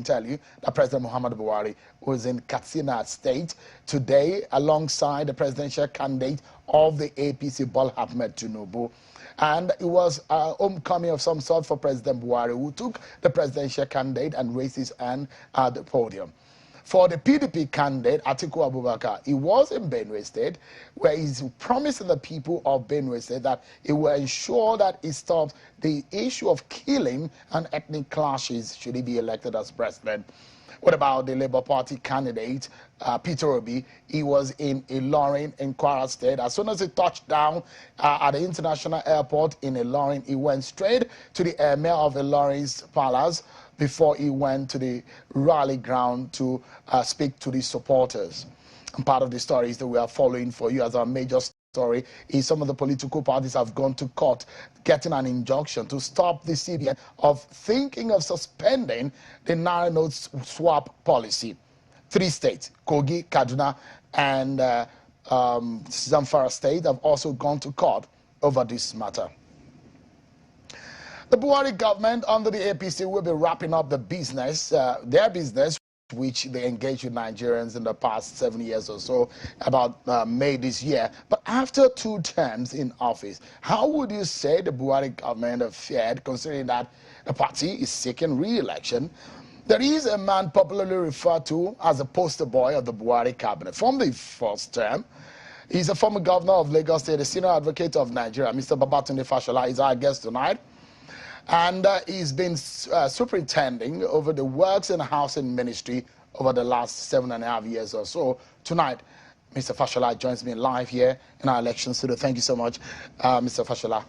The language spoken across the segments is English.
tell you that President Muhammadu Buhari was in Katsina State today alongside the presidential candidate of the APC, Bola Ahmed Tinubu. And it was a homecoming of some sort for President Buhari, who took the presidential candidate and raised his hand at the podium. For the PDP candidate, Atiku Abubakar, he was in Benue State, where he's promising the people of Benue State that he will ensure that he stops the issue of killing and ethnic clashes should he be elected as president. What about the Labour Party candidate, Peter Obi? He was in Ilorin in Kwara State. As soon as he touched down at the international airport in Ilorin, he went straight to the Emir of Ilorin's palace before he went to the rally ground to speak to the supporters. And part of the stories that we are following for you as our major story is some of the political parties have gone to court getting an injunction to stop the CBN of thinking of suspending the Naira note swap policy. 3 states, Kogi, Kaduna, and Zamfara State, have also gone to court over this matter. The Buhari government under the APC will be wrapping up the business, their business, which they engaged with Nigerians in the past 7 years or so, about May this year. But after 2 terms in office, how would you say the Buhari government have fared, considering that the party is seeking re-election? There is a man popularly referred to as the poster boy of the Buhari cabinet from the first term. He's a former governor of Lagos State, a senior advocate of Nigeria. Mr. Babatunde Fashola is our guest tonight. And he's been superintending over the Works and Housing Ministry over the last 7.5 years or so. Tonight, Mr. Fashola joins me live here in our election studio. Thank you so much, Mr. Fashola.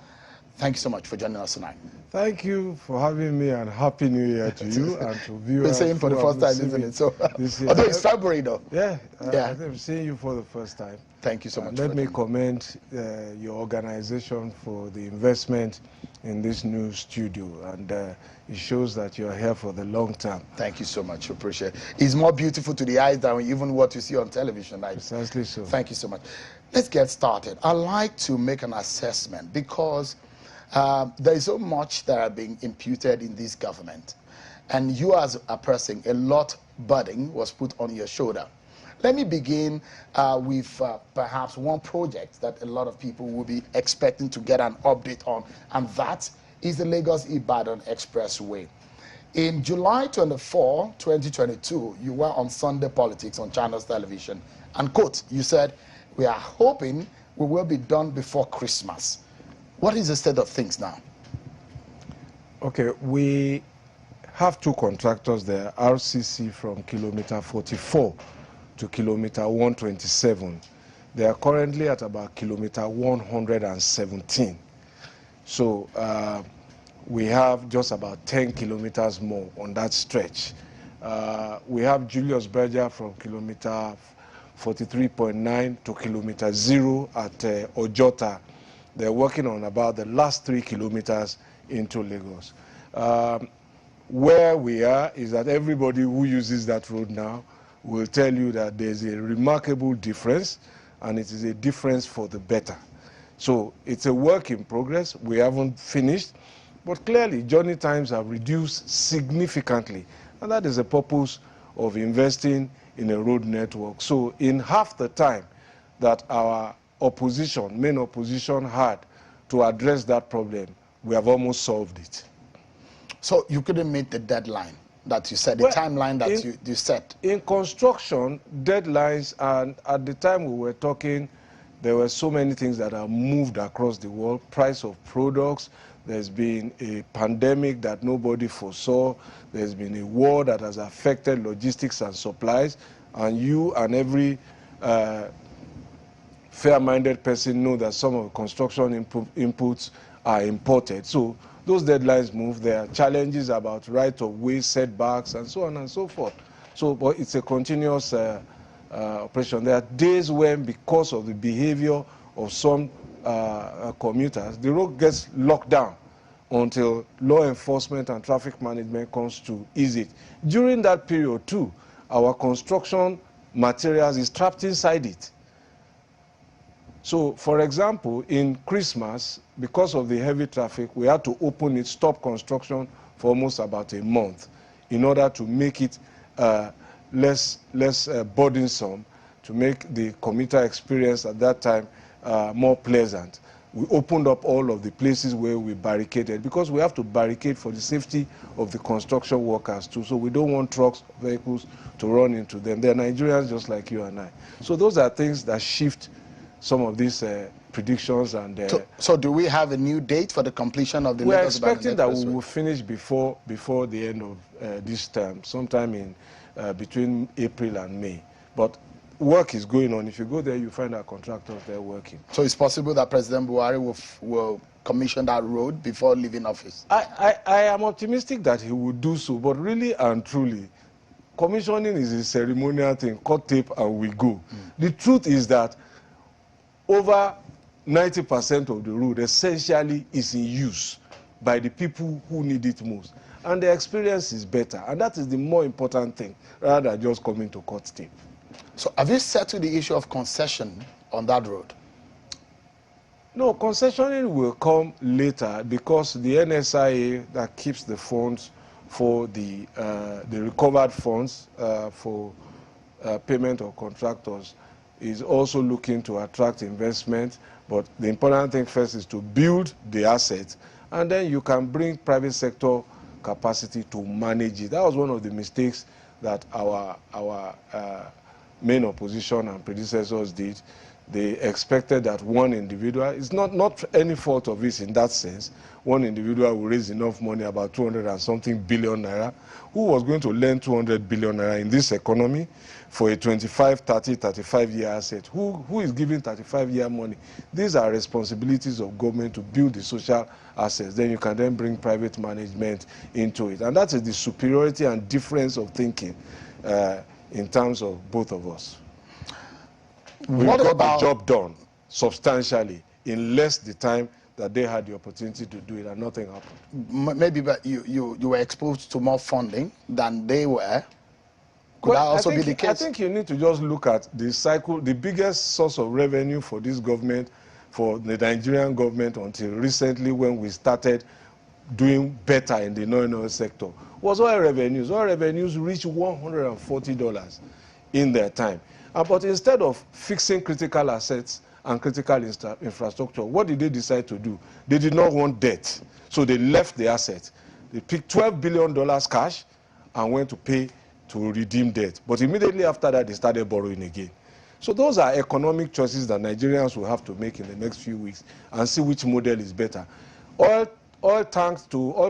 Thank you so much for joining us tonight. Thank you for having me, and Happy New Year to you and to viewers. We're saying for the first time, isn't it? So, although it's February, though. Yeah, I'm seeing you for the first time. Thank you so much. Let me commend your organization for the investment in this new studio, and it shows that you're here for the long term. Thank you so much. Appreciate it. It's more beautiful to the eyes than even what you see on television. Precisely so. Thank you so much. Let's get started. I'd like to make an assessment because there is so much that are being imputed in this government, and you as a person, a lot burden was put on your shoulder. Let me begin with perhaps one project that a lot of people will be expecting to get an update on, and that is the Lagos-Ibadan Expressway. In July 24, 2022, you were on Sunday Politics on Channels Television, and quote, you said, "We are hoping we will be done before Christmas." What is the state of things now? Okay, we have 2 contractors there, RCC from kilometer 44 to kilometer 127. They are currently at about kilometer 117. So we have just about 10 kilometers more on that stretch. We have Julius Berger from kilometer 43.9 to kilometer 0 at Ojota. They're working on about the last 3 kilometers into Lagos. Where we are is that everybody who uses that road now will tell you that there's a remarkable difference, and it is a difference for the better. So it's a work in progress. We haven't finished, but clearly journey times have reduced significantly, and that is the purpose of investing in a road network. So in half the time that our main opposition had to address that problem, we have almost solved it. So you couldn't meet the deadline that you set, the timeline that you set? In construction, deadlines, and at the time we were talking, there were so many things that have moved across the world. Price of products, there's been a pandemic that nobody foresaw, there's been a war that has affected logistics and supplies, and you and every fair-minded person know that some of the construction inputs are imported. So those deadlines move. There are challenges about right-of-way setbacks and so on and so forth. So, but it's a continuous operation. There are days when, because of the behavior of some commuters, the road gets locked down until law enforcement and traffic management comes to ease it. During that period too, our construction materials is trapped inside it. So, for example, in Christmas, because of the heavy traffic, we had to open it, stop construction for almost about a month. in order to make it less burdensome, to make the commuter experience at that time more pleasant. We opened up all of the places where we barricaded, because we have to barricade for the safety of the construction workers too. So we don't want trucks, vehicles to run into them. They're Nigerians just like you and I. So those are things that shift some of these predictions. And so do we have a new date for the completion of the We're Lagos expecting that we will finish before the end of this term, sometime in between April and May. But work is going on. If you go there, you find our contractors there working. So it's possible that President Buhari will commission that road before leaving office? I am optimistic that he will do so, but really and truly, commissioning is a ceremonial thing. Cut tape and we go. The truth is that over 90% of the road essentially is in use by the people who need it most. And the experience is better. And that is the more important thing, rather than just coming to cut tape. So have you settled the issue of concession on that road? No, concessioning will come later, because the NSIA that keeps the funds for the recovered funds for payment of contractors is also looking to attract investment. But the important thing first is to build the assets, and then you can bring private sector capacity to manage it. That was one of the mistakes that our main opposition and predecessors did. They expected that one individual, it's not any fault of his in that sense, one individual will raise enough money, about 200 and something billion naira. Who was going to lend 200 billion naira in this economy for a 25, 30, 35-year asset? Who is giving 35-year money? These are responsibilities of government to build the social assets. Then you can then bring private management into it. And that is the superiority and difference of thinking in terms of both of us. We got the job done substantially in less the time that they had the opportunity to do it, and nothing happened. Maybe but you were exposed to more funding than they were. Could that also be the case? I think you need to just look at the cycle. The biggest source of revenue for this government, for the Nigerian government until recently, when we started doing better in the non-oil sector, was oil revenues. Oil revenues reached $140 in their time. But instead of fixing critical assets and critical infrastructure, what did they decide to do? They did not want debt. So they left the asset. They picked $12 billion cash and went to pay to redeem debt. But immediately after that, they started borrowing again. So those are economic choices that Nigerians will have to make in the next few weeks and see which model is better. Oil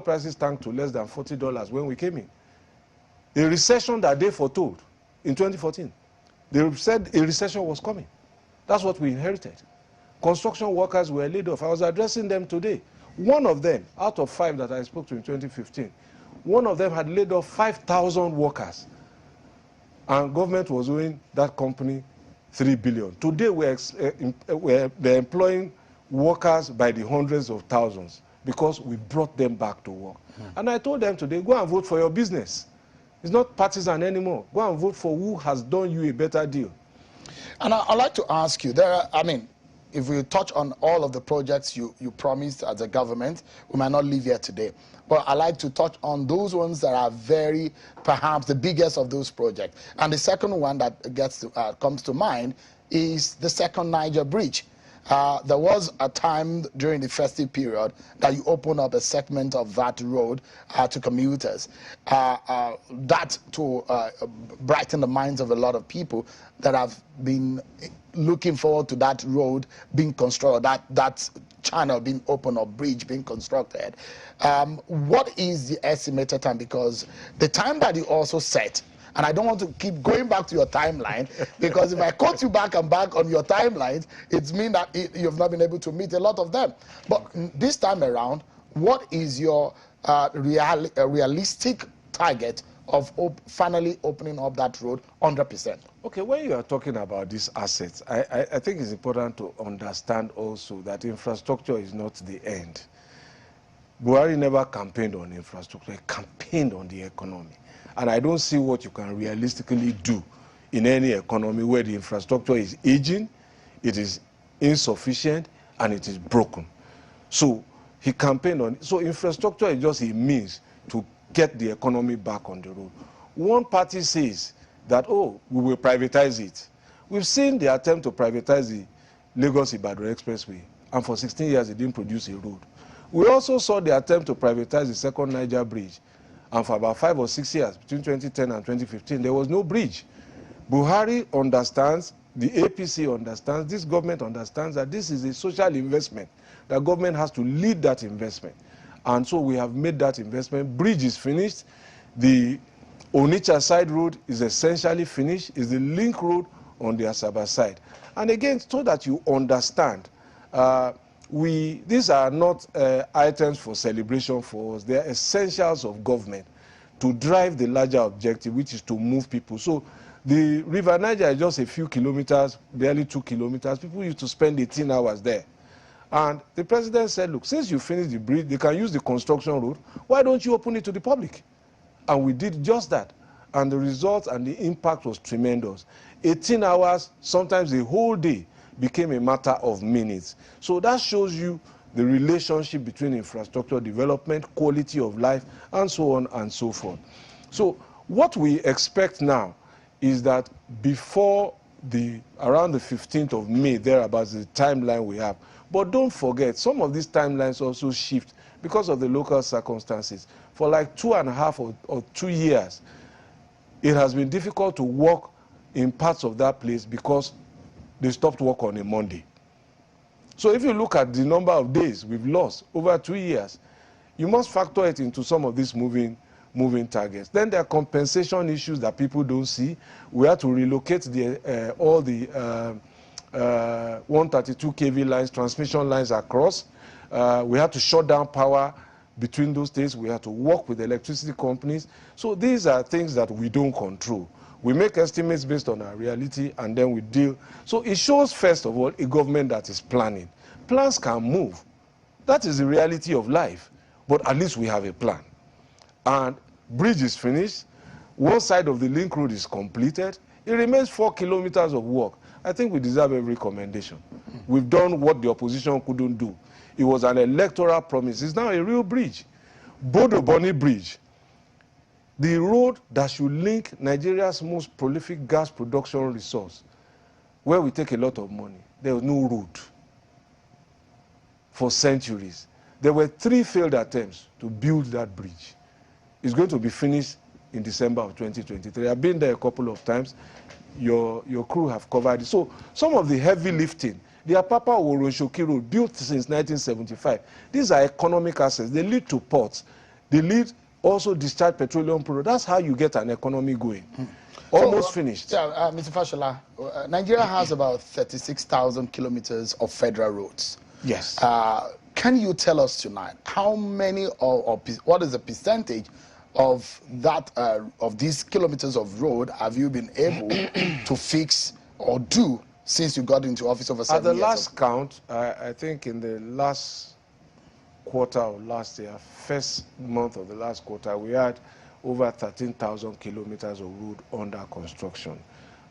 prices tanked to less than $40 when we came in. A recession that they foretold in 2014. They said a recession was coming. That's what we inherited. Construction workers were laid off. I was addressing them today. One of them, out of 5 that I spoke to in 2015, one of them had laid off 5,000 workers. And government was owing that company $3 billion. Today they're employing workers by the hundreds of thousands because we brought them back to work. And I told them today, go and vote for your business. It's not partisan anymore. Go and vote for who has done you a better deal. And I'd like to ask you, if we touch on all of the projects you promised as a government, we might not leave here today. But I'd like to touch on those ones that are perhaps the biggest of those projects. And the second one that comes to mind is the second Niger Bridge. There was a time during the festive period that you opened up a segment of that road to commuters. That to brighten the minds of a lot of people that have been looking forward to that road being constructed, that channel being opened or bridge being constructed. What is the estimated time? Because the time that you also set, and I don't want to keep going back to your timeline, because if I quote you back and back on your timelines, it means that you've not been able to meet a lot of them. But this time around, what is your realistic target of finally opening up that road 100%? Okay, when you are talking about these assets, I think it's important to understand also that infrastructure is not the end. Buhari never campaigned on infrastructure, he campaigned on the economy. And I don't see what you can realistically do in any economy where the infrastructure is aging, it is insufficient, and it is broken. So he campaigned on it. So infrastructure is just a means to get the economy back on the road. One party says that, oh, we will privatize it. We've seen the attempt to privatize the Lagos-Ibadan Expressway, and for 16 years it didn't produce a road. We also saw the attempt to privatize the second Niger Bridge, and for about 5 or 6 years, between 2010 and 2015, there was no bridge. Buhari understands, the APC understands, this government understands that this is a social investment. The government has to lead that investment. And so we have made that investment. Bridge is finished. The Onitsha side road is essentially finished. It's the link road on the Asaba side. And again, so that you understand, these are not items for celebration for us. They are essentials of government to drive the larger objective, which is to move people. So the River Niger is just a few kilometers, barely 2 kilometers. People used to spend 18 hours there. And the president said, look, since you finished the bridge, they can use the construction road. Why don't you open it to the public? And we did just that. And the result and the impact was tremendous. 18 hours, sometimes the whole day, became a matter of minutes. So that shows you the relationship between infrastructure development, quality of life, and so on and so forth. So what we expect now is that before around the 15th of May, thereabouts, the timeline we have. But don't forget, some of these timelines also shift because of the local circumstances. For like 2.5 or 2 years, it has been difficult to work in parts of that place because they stopped work on a Monday. So if you look at the number of days we've lost over 2 years, you must factor it into some of these moving targets. Then there are compensation issues that people don't see. We have to relocate all the 132 kV lines, transmission lines across. We have to shut down power between those states. We have to work with electricity companies. So these are things that we don't control. We make estimates based on our reality, and then we deal. So it shows, first of all, a government that is planning. Plans can move. That is the reality of life. But at least we have a plan. And bridge is finished. One side of the link road is completed. It remains 4 kilometers of work. I think we deserve every commendation. We've done what the opposition couldn't do. It was an electoral promise. It's now a real bridge. Bodo Boni Bridge, the road that should link Nigeria's most prolific gas production resource, where we take a lot of money. There was no road for centuries. There were 3 failed attempts to build that bridge. It's going to be finished in December of 2023. I've been there a couple of times. Your crew have covered it. So some of the heavy lifting, the Apapa Oronshoki Road, built since 1975, these are economic assets. They lead to ports. They lead also discharge petroleum products. That's how you get an economy going. Almost finished. Yeah, Mr. Fashola, Nigeria has about 36,000 kilometers of federal roads. Yes. Can you tell us tonight how many or what is the percentage of that of these kilometers of road have you been able to fix or do since you got into office over 7 years? At the last count, I think in the last quarter of last year, first month of the last quarter, we had over 13,000 kilometers of road under construction.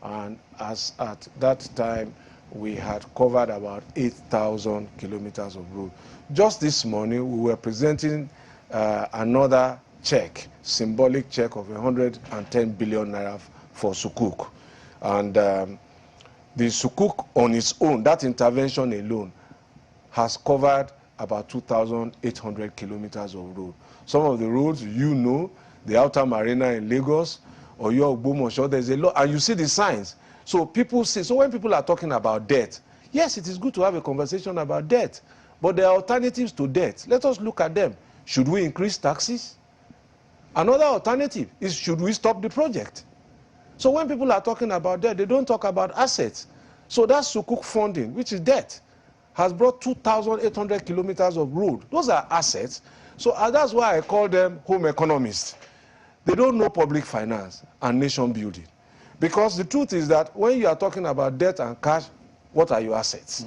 And as at that time, we had covered about 8,000 kilometers of road. Just this morning, we were presenting another check, symbolic check of 110 billion naira for Sukuk. And the Sukuk on its own, that intervention alone, has covered about 2,800 kilometers of road. Some of the roads, you know, the Outer Marina in Lagos, or your Ogbomoso, there's a lot, and you see the signs. So people see, so when people are talking about debt, yes, it is good to have a conversation about debt, but there are alternatives to debt. Let us look at them. Should we increase taxes? Another alternative is, should we stop the project? So when people are talking about debt, they don't talk about assets. So that Sukuk funding, which is debt, has brought 2,800 kilometers of road. Those are assets. So that's why I call them home economists. They don't know public finance and nation building. Because the truth is that when you are talking about debt and cash, what are your assets?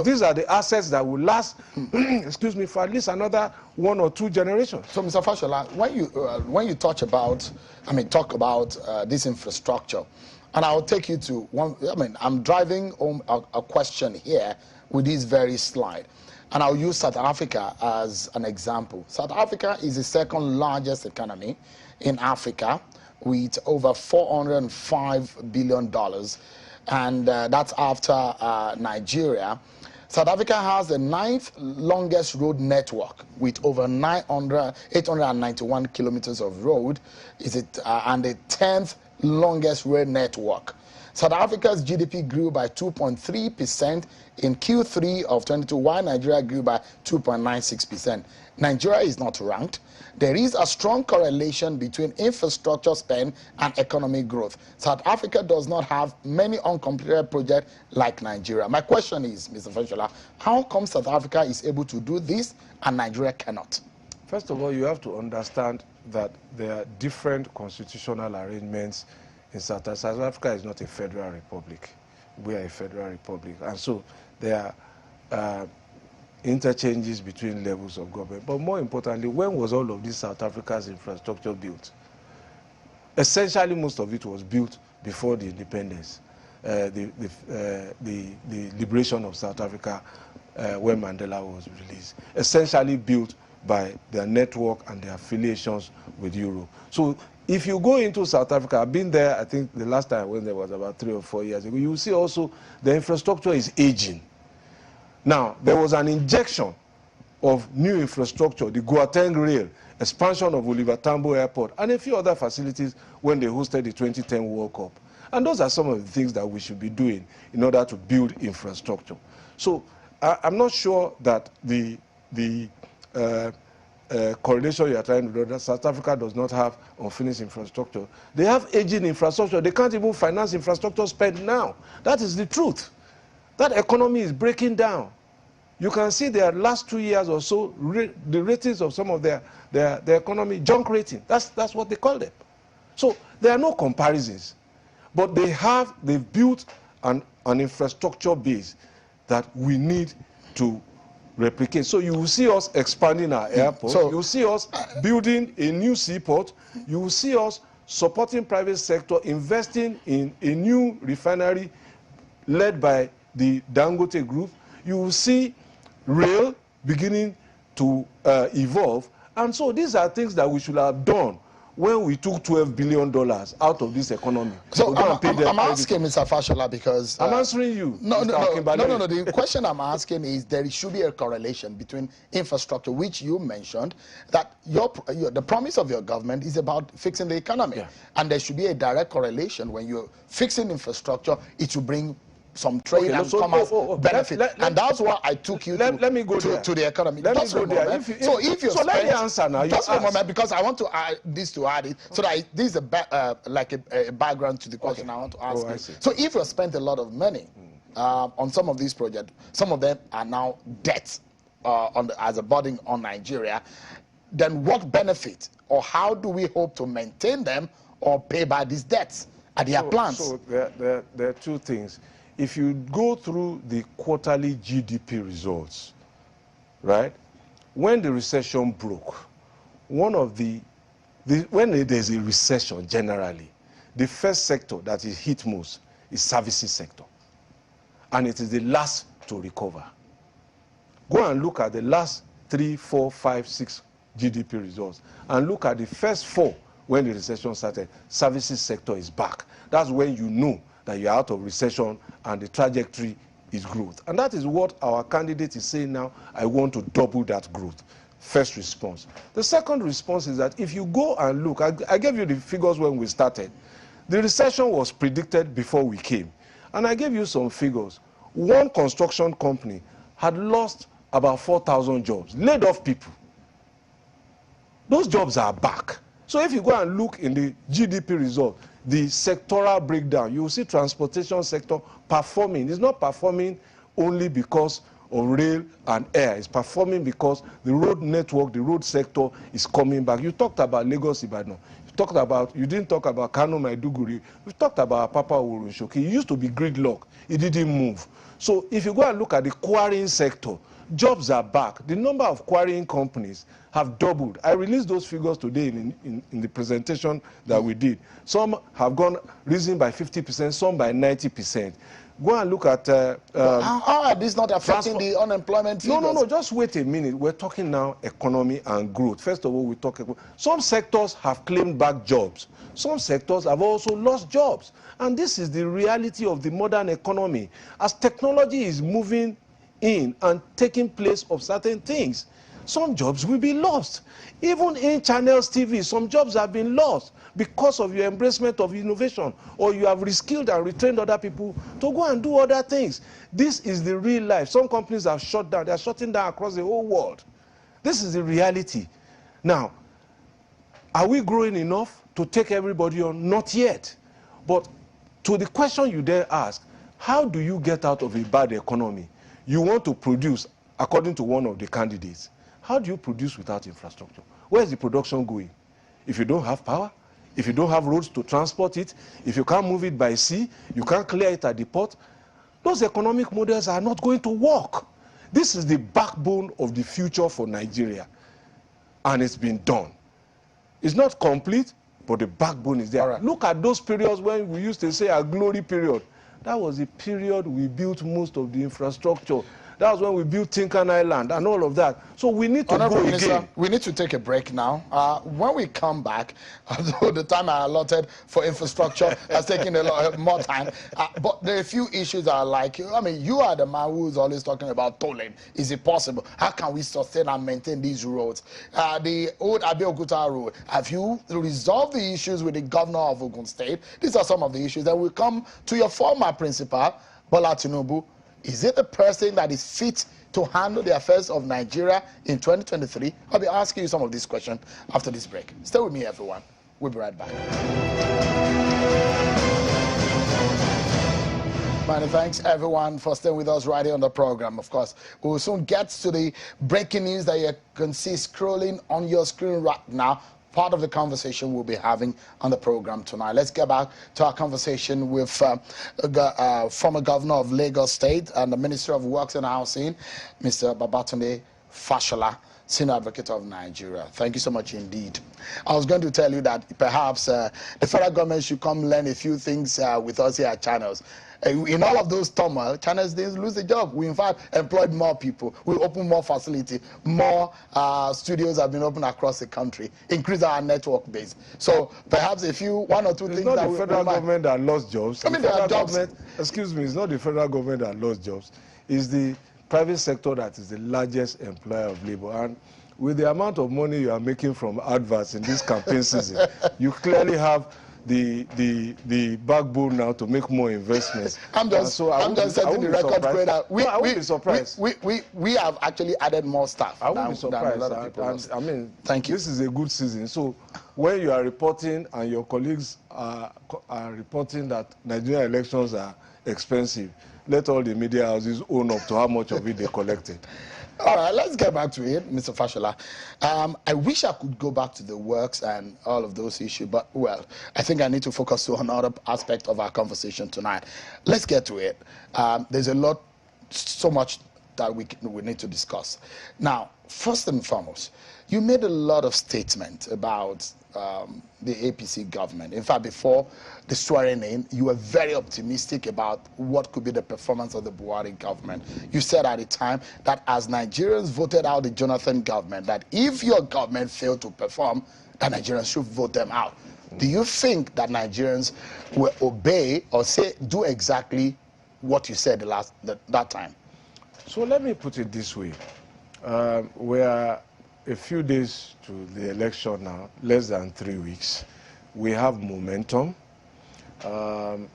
These are the assets that will last, excuse me, for at least another 1 or 2 generations. So, Mr. Fashola, when you talk about this infrastructure, and I'll take you to one. I'm driving home a question here with this very slide. And I'll use South Africa as an example. South Africa is the second largest economy in Africa with over $405 billion. And that's after Nigeria. South Africa has the 9th longest road network with over 891 kilometers of road, and the 10th longest rail network. South Africa's GDP grew by 2.3% in Q3 of 22, while Nigeria grew by 2.96%. Nigeria is not ranked. There is a strong correlation between infrastructure spend and economic growth. South Africa does not have many uncompleted projects like Nigeria. My question is, Mr. Fashola, how come South Africa is able to do this and Nigeria cannot? First of all, you have to understand that there are different constitutional arrangements in South Africa. South Africa is not a federal republic. We are a federal republic. And so there are interchanges between levels of government. But more importantly, when was all of this South Africa's infrastructure built? Essentially, most of it was built before the independence, the liberation of South Africa when Mandela was released. Essentially built by their network and their affiliations with Europe. So if you go into South Africa, I've been there, I think the last time I went there was about 3 or 4 years ago, you will see also the infrastructure is aging. Now, there was an injection of new infrastructure, the Gauteng Rail, expansion of Oliver Tambo Airport, and a few other facilities when they hosted the 2010 World Cup. And those are some of the things that we should be doing in order to build infrastructure. So I'm not sure that the correlation you are trying to do, that South Africa does not have unfinished infrastructure. They have aging infrastructure. They can't even finance infrastructure spend now. That is the truth. That economy is breaking down. You can see their last 2 years or so, the ratings of some of their economy, junk rating. That's what they call them. So there are no comparisons. But they've built an infrastructure base that we need to replicate. So you will see us expanding our airport. So you will see us building a new seaport. You will see us supporting private sector, investing in a new refinery led by the Dangote Group. You will see rail beginning to evolve. And so these are things that we should have done when we took $12 billion out of this economy. So I'm asking Mr. Fashola because... I'm answering you. No. The question I'm asking is there should be a correlation between infrastructure, which you mentioned, that the promise of your government is about fixing the economy. Yeah. And there should be a direct correlation. When you're fixing infrastructure, it will bring some trade and commerce benefit. And that's why I took you to the economy. Let me go there. So let me answer now. Just a moment, because I want to add this so that this is like a background to the question I want to ask you. So if you spent a lot of money on some of these projects, some of them are now debts as a burden on Nigeria, then what benefit or how do we hope to maintain them or pay back these debts? Are there plans? So there are two things. If you go through the quarterly GDP results, right, when the recession broke, when there's a recession generally, the first sector that is hit most is services sector. And it is the last to recover. Go and look at the last 3, 4, 5, 6 GDP results and look at the first 4 when the recession started. Services sector is back. That's when you know that you're out of recession and the trajectory is growth. And that is what our candidate is saying now. I want to double that growth. First response. The second response is that if you go and look, I gave you the figures when we started. The recession was predicted before we came. And I gave you some figures. One construction company had lost about 4,000 jobs, laid off people. Those jobs are back. So if you go and look in the GDP result, the sectoral breakdown, you will see transportation sector performing. It's not performing only because of rail and air. It's performing because the road network, the road sector is coming back. You talked about Lagos Ibadan. You didn't talk about Kano Maiduguri. You talked about Papa Urushoki. It used to be gridlock. It didn't move. So if you go and look at the quarrying sector, jobs are back. The number of quarrying companies have doubled. I released those figures today in the presentation that we did. Some have risen by 50%, some by 90%. Go and look at... how are these not affecting the unemployment figures? No, just wait a minute. We're talking now economy and growth. First of all, we talk about... Some sectors have claimed back jobs. Some sectors have also lost jobs. And this is the reality of the modern economy. As technology is moving in and taking place of certain things, some jobs will be lost. Even in channels TV, some jobs have been lost because of your embracement of innovation, or you have reskilled and retrained other people to go and do other things. This is the real life. Some companies have shut down. They are shutting down across the whole world. This is the reality. Now, are we growing enough to take everybody on? Not yet. But to the question you dare ask, how do you get out of a bad economy? You want to produce, according to one of the candidates. How do you produce without infrastructure? Where is the production going? If you don't have power, if you don't have roads to transport it, if you can't move it by sea, you can't clear it at the port, those economic models are not going to work. This is the backbone of the future for Nigeria. And it's been done. It's not complete, but the backbone is there. Right. Look at those periods when we used to say a glory period. That was the period we built most of the infrastructure. That was when we built Tinkan Island and all of that. So we need to go again. We need to take a break now. When we come back, although the time I allotted for infrastructure has taken a lot more time, but there are a few issues that are like, I mean, you are the man who's always talking about tolling. Is it possible? How can we sustain and maintain these roads? The old Abeokuta road, have you resolved the issues with the governor of Ogun State? These are some of the issues. Then we come to your former principal, Bola Tinubu. Is it a person that is fit to handle the affairs of Nigeria in 2023? I'll be asking you some of these questions after this break. Stay with me, everyone. We'll be right back. Many thanks, everyone, for staying with us right here on the program. Of course, we will soon get to the breaking news that you can see scrolling on your screen right now. Part of the conversation we'll be having on the program tonight. Let's get back to our conversation with former governor of Lagos State and the Minister of Works and Housing, Mr. Babatunde Fashola, Senior Advocate of Nigeria. Thank you so much indeed. I was going to tell you that perhaps the federal government should come learn a few things with us here at Channels. In all of those turmoil, Channels didn't lose the job. We, in fact, employed more people. We opened more facilities. More studios have been opened across the country. Increased our network base. So perhaps one or two things that... It's not the federal government that lost jobs. I mean, there are jobs. Excuse me, it's not the federal government that lost jobs. It's the private sector that is the largest employer of labor. And with the amount of money you are making from adverts in this campaign season, you clearly have the backbone now to make more investments. I'm just setting the record straight. I won't be surprised. We have actually added more staff. I won't be surprised. I mean, thank you. This is a good season. So when you are reporting and your colleagues are reporting that Nigerian elections are expensive, let all the media houses own up to how much of it they collected. All right, let's get back to it, Mr. Fashola. I wish I could go back to the works and all of those issues, but, well, I think I need to focus on another aspect of our conversation tonight. Let's get to it. There's so much that we need to discuss. Now, first and foremost, you made a lot of statements about the APC government. In fact, before the swearing in, you were very optimistic about what could be the performance of the Buhari government. You said at the time that as Nigerians voted out the Jonathan government, that if your government failed to perform, that Nigerians should vote them out. Do you think that Nigerians will obey or do exactly what you said that time? So let me put it this way. We are a few days to the election now, less than 3 weeks. We have momentum. The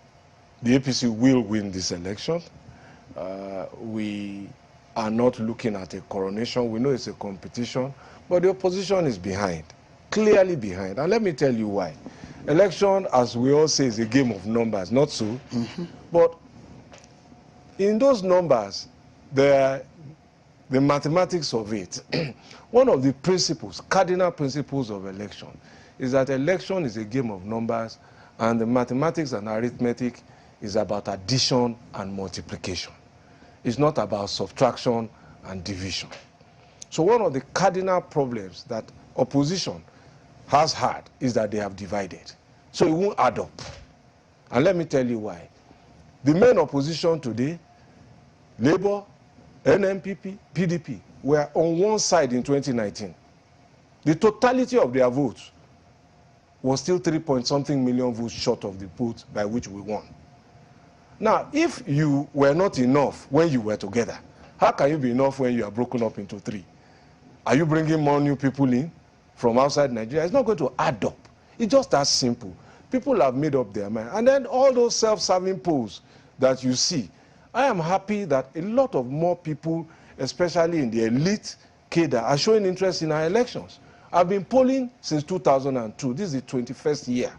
APC will win this election. We are not looking at a coronation. We know it's a competition, but the opposition is behind, clearly behind. And let me tell you why. Election, as we all say, is a game of numbers, not so. Mm-hmm. But in those numbers, the mathematics of it, one of the principles, cardinal principles of election, is that election is a game of numbers, and the mathematics and arithmetic is about addition and multiplication. It's not about subtraction and division. So one of the cardinal problems that opposition has had is that they have divided. So it won't add up. And let me tell you why. The main opposition today, Labour, NMPP, PDP, were on one side in 2019. The totality of their votes was still 3-point-something million votes short of the vote by which we won. Now, if you were not enough when you were together, how can you be enough when you are broken up into 3? Are you bringing more new people in from outside Nigeria? It's not going to add up. It's just that simple. People have made up their mind. And then all those self-serving polls that you see, I am happy that a lot of more people, especially in the elite cadre, are showing interest in our elections. I've been polling since 2002. This is the 21st year.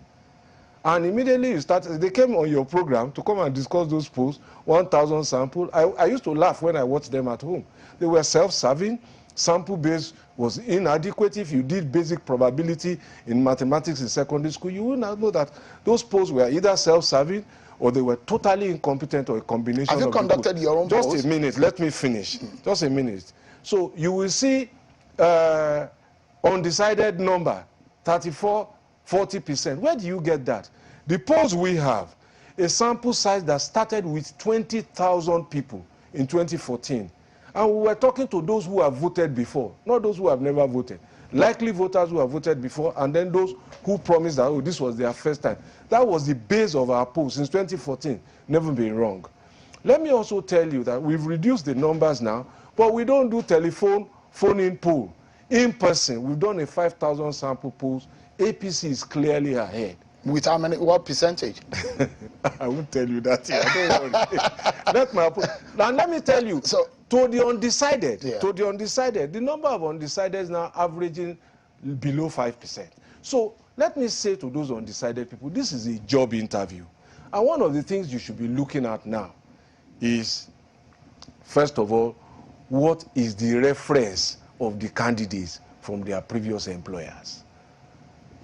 And immediately you started, they came on your program to come and discuss those polls, 1,000 samples. I used to laugh when I watched them at home. They were self-serving. Sample base was inadequate. If you did basic probability in mathematics in secondary school, you would not know that those polls were either self-serving or they were totally incompetent or a combination of Have you conducted your own polls? Just a minute, let me finish. Just a minute. So you will see undecided number, 34, 40%. Where do you get that? The polls we have, a sample size that started with 20,000 people in 2014. And we were talking to those who have voted before, not those who have never voted. Likely voters who have voted before, and then those who promised that, oh, this was their first time. That was the base of our poll since 2014. Never been wrong. Let me also tell you that we've reduced the numbers now, but we don't do phone-in poll. In person, we've done a 5,000 sample polls. APC is clearly ahead. With how many, what percentage? I won't tell you that here. Don't worry. Let me tell you, so, to the undecided, the number of undecideds now averaging below 5%. So let me say to those undecided people, this is a job interview. And one of the things you should be looking at now is, first of all, what is the reference of the candidates from their previous employers?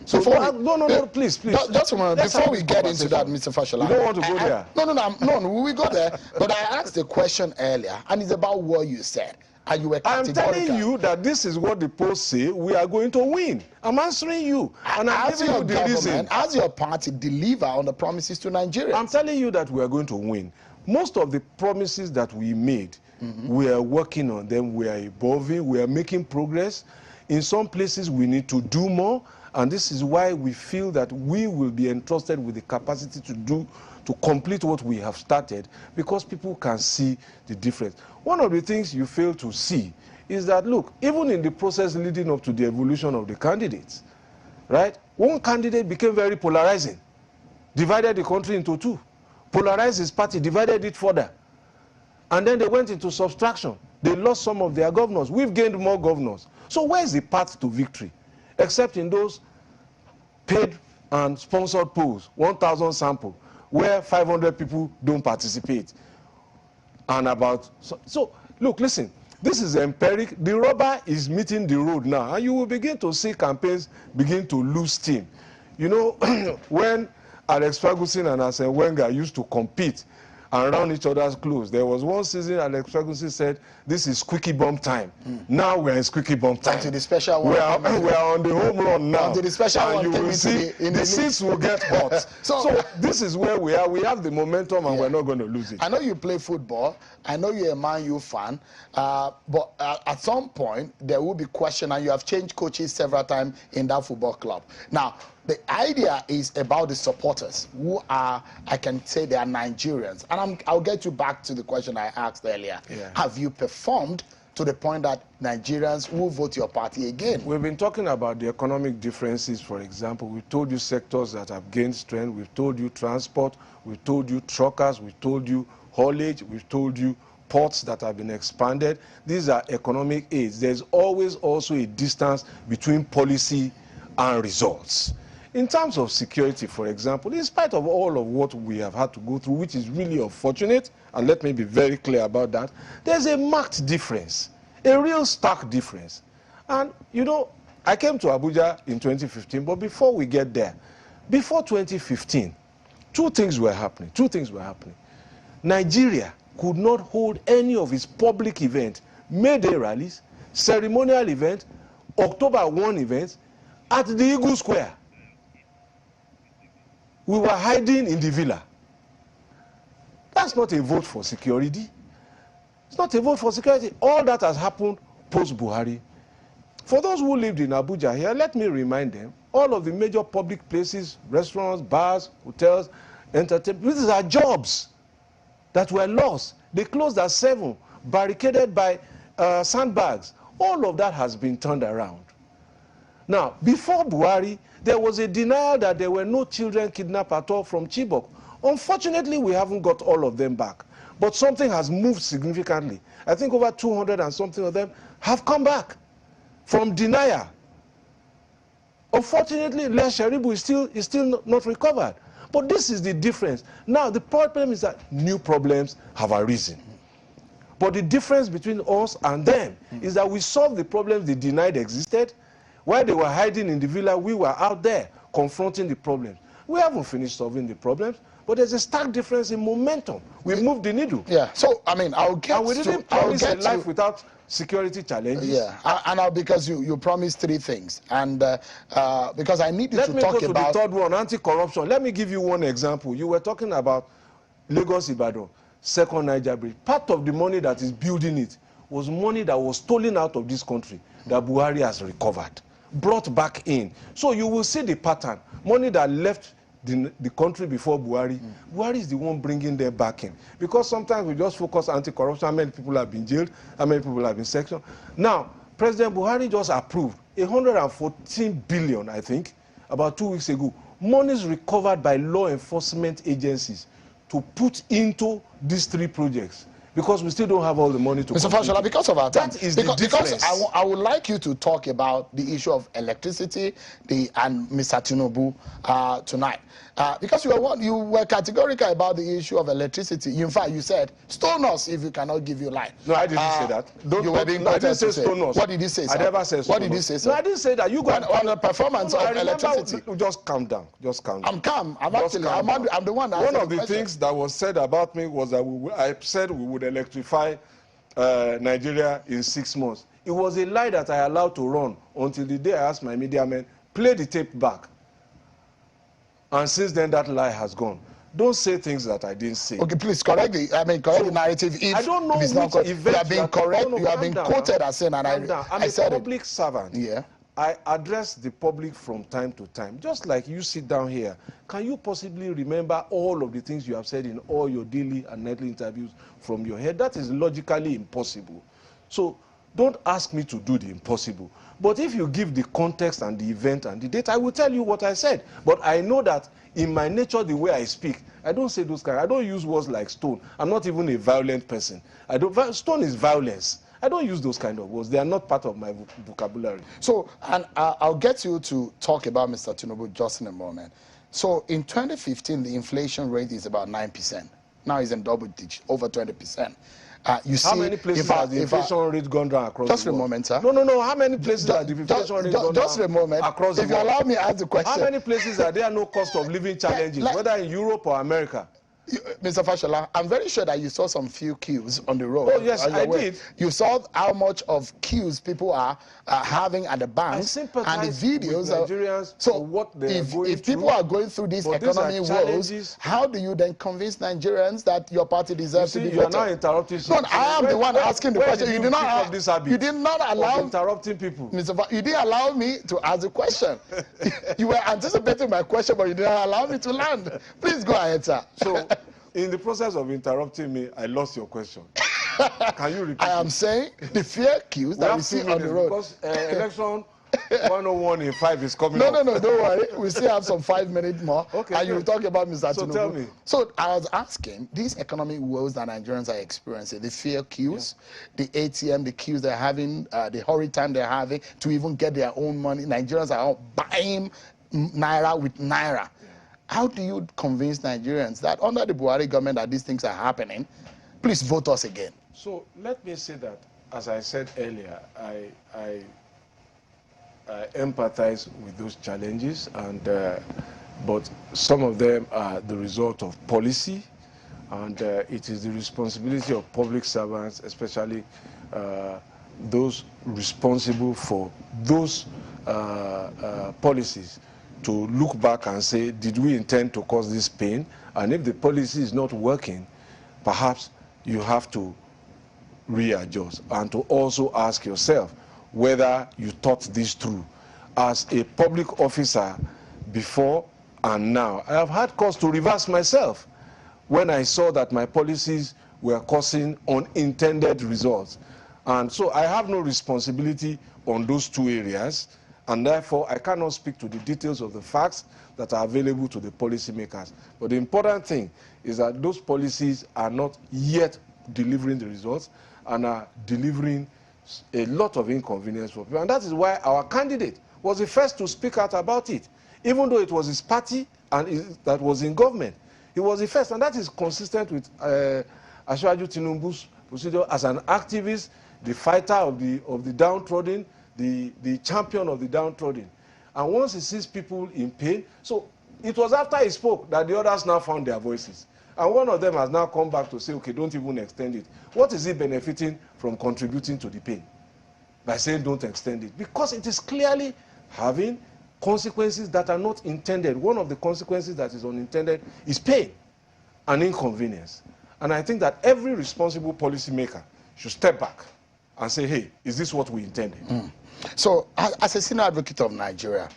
So no, please. Just a moment. Before we get into that, Mr. Fashola. You don't want to go there? No, we will go there. But I asked a question earlier, and it's about what you said. And you were categorical. I'm telling you that this is what the polls say we are going to win. I'm answering you. And I'm giving you the reason. As your party deliver on the promises to Nigerians? I'm telling you that we are going to win. Most of the promises that we made, we are working on them. We are evolving. We are making progress. In some places, we need to do more. And this is why we feel that we will be entrusted with the capacity to complete what we have started, because people can see the difference. One of the things you fail to see is that, look, even in the process leading up to the evolution of the candidates, right, one candidate became very polarizing, divided the country into 2, polarized his party, divided it further. And then they went into subtraction. They lost some of their governors. We've gained more governors. So where is the path to victory? Except in those paid and sponsored polls, 1,000 sample, where 500 people don't participate. And about, so look, listen, this is empiric. The rubber is meeting the road now, and you will begin to see campaigns begin to lose steam. You know, when Alex Ferguson and Arsene Wenger used to compete and round each other's clothes, there was one season Alex Ferguson said, this is squeaky bump time. Now we're in squeaky bump time. To the special one. We are on the home run now. To the special and one, you will see the seats will get hot. so this is where we are. We have the momentum, and we're not going to lose it. I know you play football. I know you're a Man U fan. But at some point, there will be question, and you have changed coaches several times in that football club. Now, the idea is about the supporters who are, I can say they are Nigerians. And I'll get you back to the question I asked earlier. Have you performed to the point that Nigerians will vote your party again? We've been talking about the economic differences, for example. We told you sectors that have gained strength. We've told you transport. We've told you truckers. We've told you haulage. We've told you ports that have been expanded. These are economic aids. There's always also a distance between policy and results. In terms of security, for example, in spite of all of what we have had to go through, which is really unfortunate, and let me be very clear about that, there's a marked difference, a real stark difference. And, you know, I came to Abuja in 2015, but before we get there, before 2015, two things were happening. Nigeria could not hold any of his public events, May Day rallies, ceremonial events, October 1 events, at the Eagle Square. We were hiding in the villa. That's not a vote for security. It's not a vote for security. All that has happened post-Buhari. For those who lived in Abuja here, let me remind them, all of the major public places, restaurants, bars, hotels, entertainment, these are jobs that were lost. They closed at 7, barricaded by sandbags. All of that has been turned around. Now, before Buhari, there was a denial that there were no children kidnapped at all from Chibok. Unfortunately, we haven't got all of them back. But something has moved significantly. I think over 200 and something of them have come back from denial. Unfortunately, Les Sharibu is still not recovered. But this is the difference. Now, the problem is that new problems have arisen. But the difference between us and them is that we solved the problems they denied existed. While they were hiding in the villa, we were out there confronting the problems. We haven't finished solving the problems, but there's a stark difference in momentum. We moved the needle. Yeah, so, I mean, I'll get to... And we didn't promise a life without security challenges. Yeah, and because you promised 3 things. And because I need you to talk about... Let me go to the third one, anti-corruption. Let me give you one example. You were talking about Lagos Ibadan, second Niger Bridge. Part of the money that is building it was money that was stolen out of this country that Buhari has recovered, brought back in. So you will see the pattern. Money that left the country before Buhari, Buhari is the one bringing them back in. Because sometimes we just focus on anti-corruption, how many people have been jailed, how many people have been sectioned. Now, President Buhari just approved 114 billion, I think, about 2 weeks ago, monies recovered by law enforcement agencies to put into these 3 projects. Because we still don't have all the money to... Mr. Fashola, because of our time, that is the difference. Because I would like you to talk about the issue of electricity and Mr. Tinubu tonight. Because you were categorical about the issue of electricity. In fact, you said, stone us if you cannot give you light. No, I didn't say that. You were being I didn't say stone us. What did you say, sir? I never said stone us. What did you say, sir? No, I didn't say that. You got on the performance of electricity. Just calm down. Just calm down. I'm calm. I'm the one asking One of the things that was said about me was that I said we would electrify Nigeria in 6 months. It was a lie that I allowed to run until the day I asked my media men, play the tape back. And since then, that lie has gone. Don't say things that I didn't say. Okay, please correct the narrative. If I don't know which event you have been correct. You have been quoted as saying, and I said I'm a public servant. Yeah. I address the public from time to time. Just like you sit down here, can you possibly remember all of the things you have said in all your daily and nightly interviews from your head? That is logically impossible. So don't ask me to do the impossible. But if you give the context and the event and the date, I will tell you what I said. But I know that in my nature, the way I speak, I don't say those kind. I don't use words like stone. I'm not even a violent person. Stone is violence. I don't use those kind of words. They are not part of my vocabulary. So, and I'll get you to talk about Mr. Tinubu just in a moment. So, in 2015, the inflation rate is about 9%. Now it's in double digits, over 20%. You see, how many places has the inflation rate gone down across the world? Just a moment, sir. No. How many places has the inflation rate gone down just a moment. Across the world? If you allow me to ask the question. How many places are there no cost of living challenges, whether in Europe or America? Mr. Fashola, I'm very sure that you saw some few queues on the road. Oh, yes, I did. You saw how much of queues people are having at the banks. I sympathize and the videos with Nigerians so for what they are going if people are going through these economic woes, how do you then convince Nigerians that your party deserves to be voted? You are now interrupting. No, I am the one asking the question. You did not allow interrupting people. Mr. You didn't allow me to ask the question. You were anticipating my question, but you didn't allow me to land. Please go ahead, sir. So, in the process of interrupting me, I lost your question. Can you repeat? I am saying the fear queues that we see on the road. Because election 101 in 5 is coming up. No, don't worry. We still have some 5 minutes more. Okay. And you will talk about Mr. Tinubu. So tell me. So I was asking, these economic woes that Nigerians are experiencing, the fear queues, the ATM, the queues they're having, the hurry time they're having to even get their own money. Nigerians are all buying naira with naira. How do you convince Nigerians that under the Buhari government that these things are happening? Please vote us again. So let me say that, as I said earlier, I empathize with those challenges, and but some of them are the result of policy, And it is the responsibility of public servants, especially those responsible for those policies, to look back and say, did we intend to cause this pain? And if the policy is not working, perhaps you have to readjust, and to also ask yourself whether you thought this through. As a public officer before and now, I have had cause to reverse myself when I saw that my policies were causing unintended results. And so I have no responsibility on those two areas, and therefore I cannot speak to the details of the facts that are available to the policymakers. But the important thing is that those policies are not yet delivering the results and are delivering a lot of inconvenience for people. And that is why our candidate was the first to speak out about it, even though it was his party and that was in government. He was the first, and that is consistent with Asiwaju Tinubu's procedure as an activist, the fighter of the downtrodden, the champion of the downtrodden. And once he sees people in pain, so it was after he spoke that the others now found their voices. And one of them has now come back to say, okay, don't even extend it. What is he benefiting from contributing to the pain by saying don't extend it? Because it is clearly having consequences that are not intended. One of the consequences that is unintended is pain and inconvenience. And I think that every responsible policymaker should step back and say, hey, is this what we intended? So, as a senior advocate of Nigeria,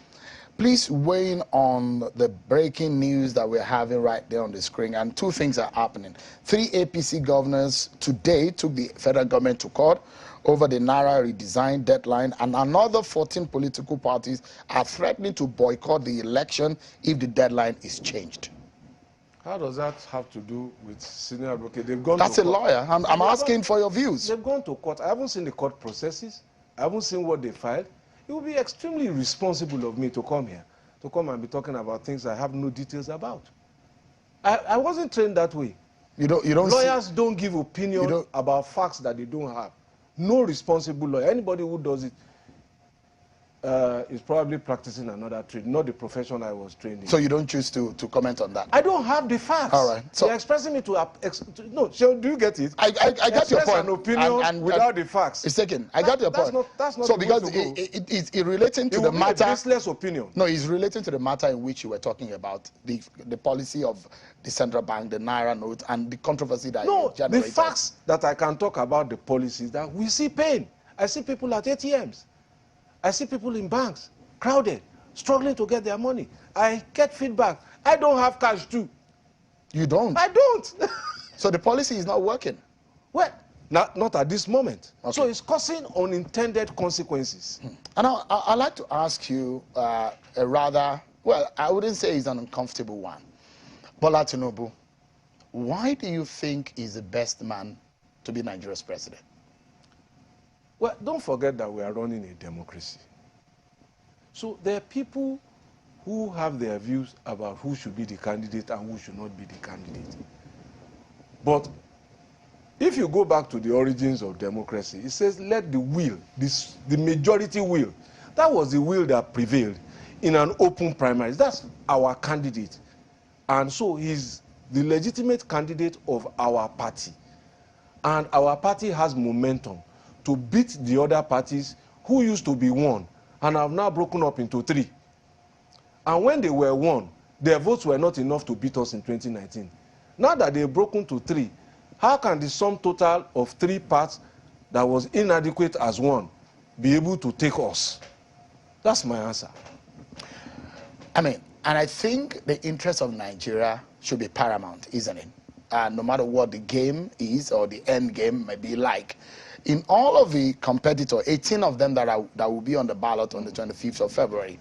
please weigh in on the breaking news that we're having right there on the screen. And two things are happening. 3 APC governors today took the federal government to court over the Naira redesign deadline, and another 14 political parties are threatening to boycott the election if the deadline is changed. How does that have to do with senior advocate? They've gone That's to a court. lawyer. I'm asking for your views. They've gone to court. I haven't seen the court processes. I haven't seen what they filed. It would be extremely irresponsible of me to come here, to come and be talking about things I have no details about. I wasn't trained that way. You don't Lawyers don't give opinion about facts that they don't have. No responsible lawyer. Anybody who does it is probably practicing another trade, not the profession I was trained in. So you don't choose to comment on that? I don't have the facts. All right. So you're expressing me to no, do you get it? I get your point. An opinion and without the facts. It's taken. I got your point. That's not so the because way to go. it's relating to it the will matter. Be a baseless opinion. No, it's relating to the matter in which you were talking about the policy of the central bank, the Naira note, and the controversy that generated. The facts that I can talk about the policies that we see pain. I see people at ATMs. I see people in banks, crowded, struggling to get their money. I get feedback. I don't have cash too. You don't? I don't. So the policy is not working? Well, not at this moment. Okay. So it's causing unintended consequences. And I'd like to ask you a rather, well, I wouldn't say it's an uncomfortable one. Bola Tinubu, why do you think he's the best man to be Nigeria's president? Well, don't forget that we are running a democracy. So there are people who have their views about who should be the candidate and who should not be the candidate. But if you go back to the origins of democracy, it says let the will, the majority will, that was the will that prevailed in an open primary. That's our candidate. And so he's the legitimate candidate of our party. And our party has momentum to beat the other parties who used to be one and have now broken up into 3. And when they were one, their votes were not enough to beat us in 2019. Now that they've broken to 3, how can the sum total of 3 parts that was inadequate as one be able to take us? That's my answer. I mean, and I think the interest of Nigeria should be paramount, isn't it? No matter what the game is or the end game may be like. In all of the competitors, 18 of them that will be on the ballot on the 25th of February,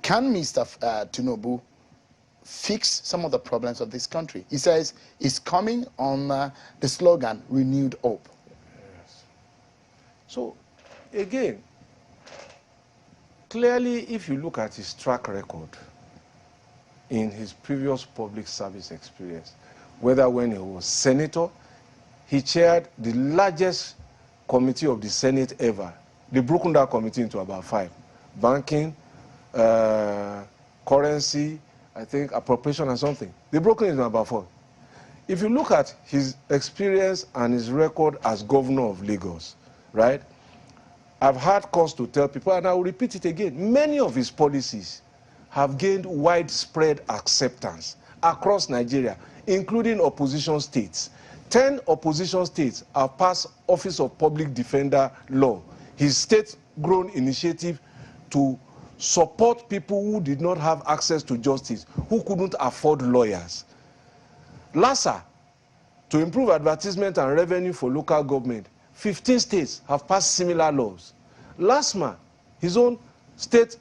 can Mr. Tinubu fix some of the problems of this country? He says he's coming on the slogan, renewed hope. Yes. So, again, clearly, if you look at his track record in his previous public service experience, whether when he was senator, he chaired the largest committee of the Senate ever. They've broken that committee into about 5. Banking, currency, I think appropriation and something. They've broken it into about 4. if you look at his experience and his record as governor of Lagos, right? I've had cause to tell people, and I will repeat it again, many of his policies have gained widespread acceptance across Nigeria, including opposition states. 10 opposition states have passed Office of Public Defender law, his state-grown initiative to support people who did not have access to justice, who couldn't afford lawyers. LASA, to improve advertisement and revenue for local government, 15 states have passed similar laws. LASMA, his own state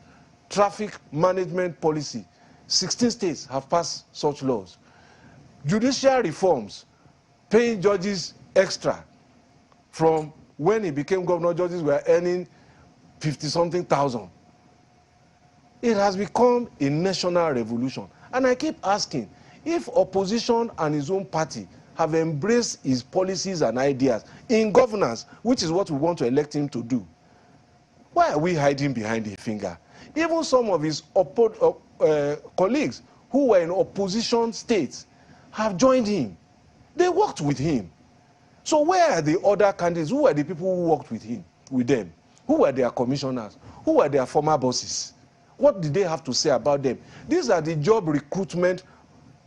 traffic management policy, 16 states have passed such laws. Judicial reforms, paying judges extra. From when he became governor, judges were earning 50-something thousand. It has become a national revolution. And I keep asking, if opposition and his own party have embraced his policies and ideas in governance, which is what we want to elect him to do, why are we hiding behind a finger? Even some of his colleagues who were in opposition states have joined him. They worked with him. So where are the other candidates? Who are the people who worked with him, with them? Who were their commissioners? Who were their former bosses? What did they have to say about them? These are the job recruitment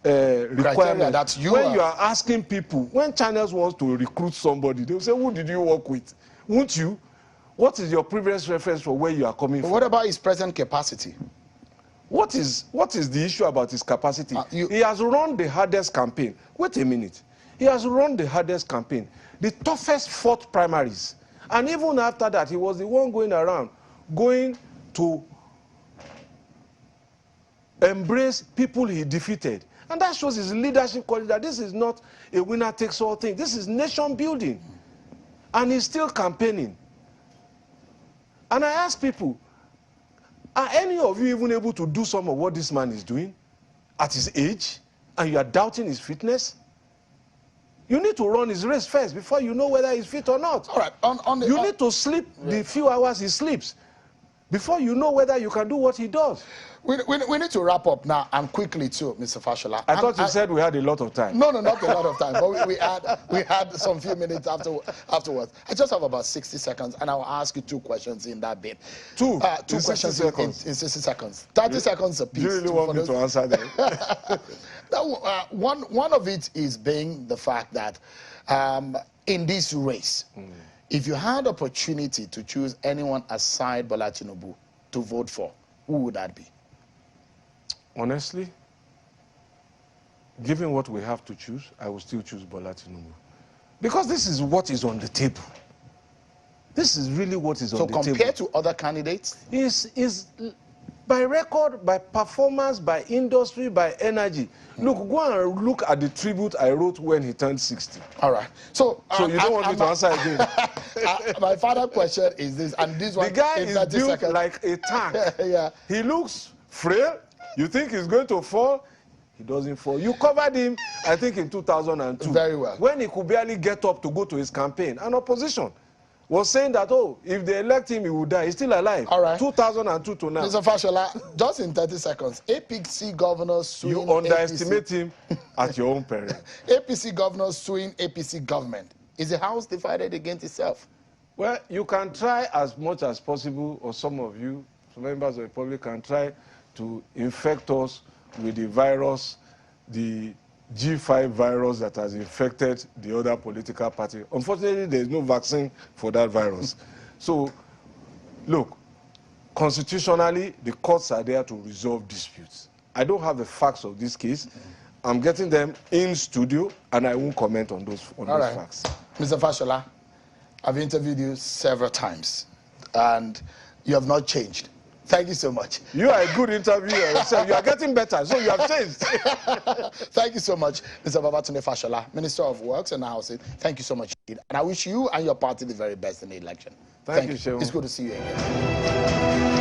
requirements. That you when you are asking people, when channels wants to recruit somebody, they will say, who did you work with? Won't you? What is your previous reference for where you are coming from? What about his present capacity? What is the issue about his capacity? He has run the hardest campaign. Wait a minute. He has run the hardest campaign. The toughest fought primaries. And even after that, he was the one going around, going to embrace people he defeated. And that shows his leadership quality, that this is not a winner-takes-all thing. This is nation building. And he's still campaigning. And I ask people, are any of you even able to do some of what this man is doing at his age, and you are doubting his fitness? You need to run his race first before you know whether he's fit or not. All right. You need to sleep the few hours he sleeps before you know whether you can do what he does. We need to wrap up now, and quickly too, Mr. Fashola. I thought you said we had a lot of time. No, not a lot of time, but we had some few minutes afterwards. I just have about 60 seconds, and I'll ask you two questions in that bit. Two questions in 60 seconds. 30 seconds a piece. Do you really want me to answer them? One of it is being the fact that in this race, if you had opportunity to choose anyone aside Bola Tinubu to vote for, who would that be? Honestly, given what we have to choose, I will still choose Bola Tinubu. Because this is what is on the table. This is really what is on the table. So compared to other candidates? Is by record, by performance, by industry, by energy. Look, go and look at the tribute I wrote when he turned 60. All right. So you don't want me to answer again? My final question is this, and this one... The guy is built like a tank. Yeah. He looks frail. You think he's going to fall? He doesn't fall. You covered him, I think, in 2002. Very well. When he could barely get up to go to his campaign. And opposition was saying that, oh, if they elect him, he will die. He's still alive. All right. 2002 to now. Mr. Fashola, just in 30 seconds, APC governors suing... You underestimate him at your own peril. APC governors suing APC government. Is the House divided against itself? Well, you can try as much as possible, or some of you, some members of the public, can try to infect us with the virus, the G5 virus that has infected the other political party. Unfortunately, there is no vaccine for that virus. So, look, constitutionally, the courts are there to resolve disputes. I don't have the facts of this case. I'm getting them in studio, and I won't comment on those facts. Mr. Fashola, I've interviewed you several times, and you have not changed. Thank you so much. You are a good interviewer yourself. You are getting better, so you have changed. Thank you so much, Mr. Babatunde Fashola, Minister of Works and Housing. Thank you so much. And I wish you and your party the very best in the election. Thank you, Shehu. It's good to see you again.